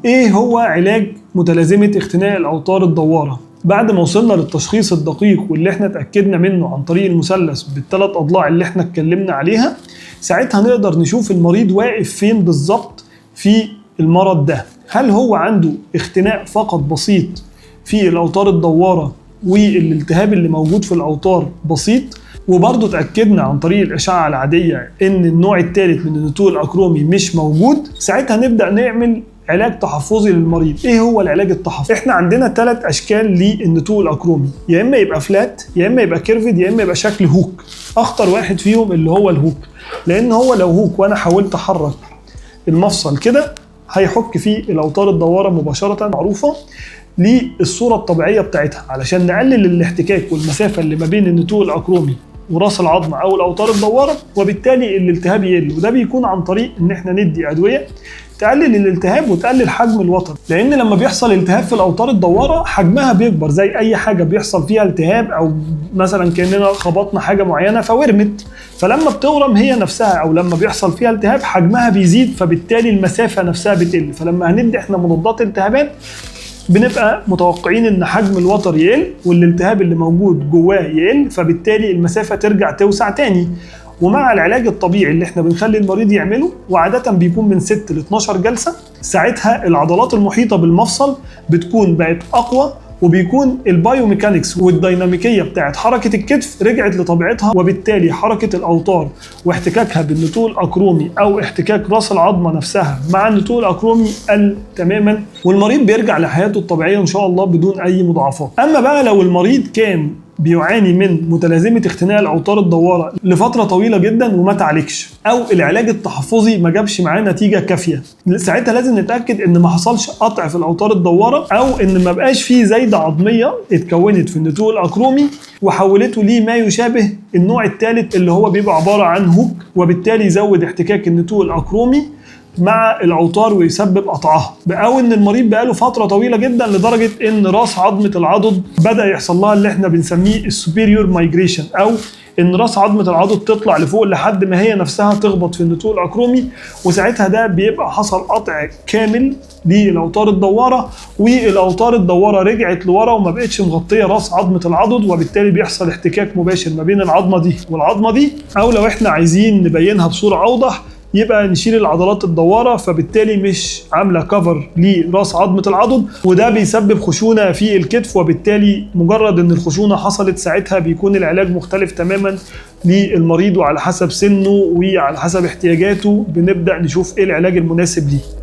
ايه هو علاج متلازمة اختناق الاوتار الدوارة؟ بعد ما وصلنا للتشخيص الدقيق واللي احنا اتأكدنا منه عن طريق المثلث بالثلاث اضلاع اللي احنا اتكلمنا عليها، ساعتها نقدر نشوف المريض واقف فين بالظبط في المرض ده. هل هو عنده اختناق فقط بسيط في الاوتار الدوارة والالتهاب اللي موجود في الاوتار بسيط، وبرضه اتأكدنا عن طريق الاشعة العادية ان النوع الثالث من النتوء الاكرومي مش موجود، ساعتها نبدأ نعمل علاج تحفظي للمريض. ايه هو العلاج التحفظي؟ احنا عندنا 3 اشكال للنتوء الاكرومي، يا اما يبقى فلات، يا اما يبقى كيرفد، يا اما يبقى شكل هوك. اخطر واحد فيهم اللي هو الهوك، لان هو لو هوك وانا حاولت احرك المفصل كده هيحك فيه الاوتار الدوارة مباشرة، معروفة للصورة الطبيعية بتاعتها. علشان نقلل الاحتكاك والمسافة اللي ما بين النتوء الاكرومي وراس العظمة او الاوتار الدوارة، وبالتالي الالتهاب يقل. وده بيكون عن طريق ان احنا ندي ادوية تقلل الالتهاب وتقلل حجم الوتر، لان لما بيحصل التهاب في الاوتار الدوارة حجمها بيكبر زي اي حاجة بيحصل فيها التهاب، او مثلا كأننا خبطنا حاجة معينة فورمت، فلما بتورم هي نفسها او لما بيحصل فيها التهاب حجمها بيزيد، فبالتالي المسافة نفسها بتقل. فلما هندي احنا مضادات التهابات بنبقى متوقعين ان حجم الوتر يقل والالتهاب اللي موجود جواه يقل، فبالتالي المسافة ترجع توسع تاني. ومع العلاج الطبيعي اللي احنا بنخلي المريض يعمله، وعادة بيكون من 6 ل 12 جلسة، ساعتها العضلات المحيطة بالمفصل بتكون بقت أقوى، وبيكون البايوميكانكس والديناميكية بتاعت حركة الكتف رجعت لطبيعتها، وبالتالي حركة الأوتار واحتكاكها بالنتوء الأكرومي أو احتكاك راس العظمة نفسها مع النتوء الأكرومي قل تماما، والمريض بيرجع لحياته الطبيعية إن شاء الله بدون أي مضاعفات. أما بقى لو المريض كان بيعاني من متلازمة اختناق الأوتار الدوارة لفترة طويلة جدا وما تعالجش، أو العلاج التحفظي ما جابش معاه نتيجة كافية، ساعتها لازم نتأكد إن ما حصلش قطع في الأوتار الدوارة، أو إن ما بقاش فيه زايدة عظمية اتكونت في النتوء الأكرومي وحولته ليه ما يشابه النوع الثالث اللي هو بيبقى عبارة عن هوك، وبالتالي يزود احتكاك النتوء الأكرومي مع الاوتار ويسبب قطعها، او ان المريض بقاله فتره طويله جدا لدرجه ان راس عظمه العضد بدا يحصل لها اللي احنا بنسميه السوبيريور مايجريشن، او ان راس عظمه العضد تطلع لفوق لحد ما هي نفسها تخبط في النتوء الاكرومي، وساعتها ده بيبقى حصل قطع كامل للاوتار الدواره، والاوتار الدواره رجعت لورا وما بقتش مغطيه راس عظمه العضد، وبالتالي بيحصل احتكاك مباشر ما بين العظمه دي والعظمه دي. او لو احنا عايزين نبينها بصوره اوضح، يبقى نشيل العضلات الدوارة، فبالتالي مش عاملة كفر لراس عظمة العضد، وده بيسبب خشونة في الكتف، وبالتالي مجرد ان الخشونة حصلت ساعتها بيكون العلاج مختلف تماما للمريض، وعلى حسب سنه وعلى حسب احتياجاته بنبدأ نشوف ايه العلاج المناسب ليه.